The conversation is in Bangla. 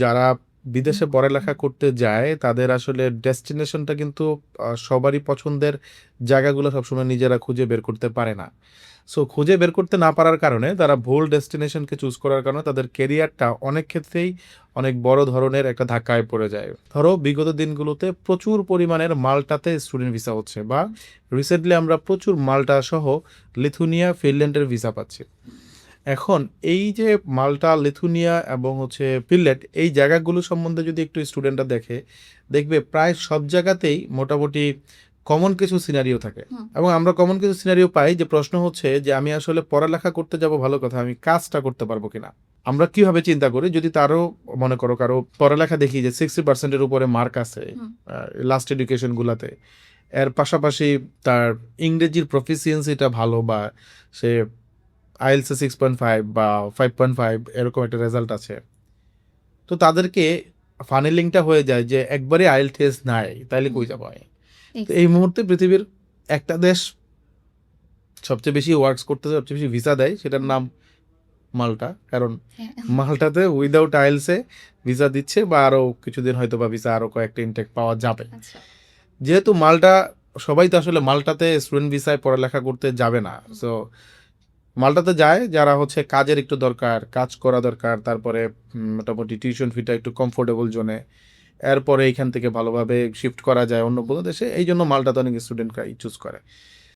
যারা বিদেশে পড়ালেখা করতে যায় তাদের আসলে ডেস্টিনেশনটা কিন্তু সবারই পছন্দের জায়গাগুলো সবসময় নিজেরা খুঁজে বের করতে পারে না। সো খুঁজে বের করতে না পারার কারণে তারা ভুল ডেস্টিনেশনকে চুজ করার কারণে তাদের কেরিয়ারটা অনেক ক্ষেত্রেই অনেক বড় ধরনের একটা ধাক্কায় পড়ে যায়। ধরো বিগত দিনগুলোতে প্রচুর পরিমাণের মাল্টাতে স্টুডেন্ট ভিসা হচ্ছে, বা রিসেন্টলি আমরা প্রচুর মাল্টা সহ লিথুনিয়া, ফিনল্যান্ডের ভিসা পাচ্ছি। এখন এই যে মাল্টা, লিথুনিয়া এবং ফিনল্যান্ড, এই জায়গাগুলো সম্বন্ধে যদি একটু স্টুডেন্টরা দেখে, দেখবে প্রায় সব জায়গাতেই মোটামুটি কমন কিছু সিনারিও থাকে। হুম। এবং আমরা কমন কিছু সিনারিও পাই, যে প্রশ্ন হচ্ছে যে আমি আসলে পড়ালেখা করতে যাব ভালো কথা, আমি কাজটা করতে পারবো কিনা। আমরা কিভাবে চিন্তা করি, যদি তারও মনে করো কারো পড়ালেখা দেখি যে 60%-এর উপরে মার্ক আছে হুম। লাস্ট এডুকেশন গুলাতে, এর পাশাপাশি তার ইংরেজির প্রফিসিয়েন্সিটা ভালো, বা সে আইএলসে 6.5 বা 5.5 এরকম একটা রেজাল্ট আছে, তো তাদেরকে ফানেলিংটা হয়ে যায় যে একবারে আইএলটিএস নাই, তাইলে কই যাবো আমি। তো এই মুহূর্তে পৃথিবীর একটা দেশ সবচেয়ে বেশি ওয়ার্কস করতেছে, সবচেয়ে বেশি ভিসা দেয়, সেটার নাম মাল্টা। কারণ হ্যাঁ। মাল্টাতে উইদাউট আইএলসে ভিসা দিচ্ছে, বা আরও কিছুদিন হয়তো বা ভিসা আরও কয়েকটা ইনটেক পাওয়া যাবে। আচ্ছা। যেহেতু মাল্টা, সবাই তো আসলে মাল্টাতে স্টুডেন্ট ভিসায় পড়ালেখা করতে যাবে না। সো মাল্টাতে যায় যারা কাজের একটু দরকার, কাজ করা দরকার, তারপরে মোটামুটি টিউশন ফিটা একটু কমফোর্টেবল জোনে, এরপরে এইখান থেকে ভালোভাবে শিফট করা যায় অন্য কোনো দেশে, এই জন্য মাল্টাতে অনেক স্টুডেন্টরা চুজ করে।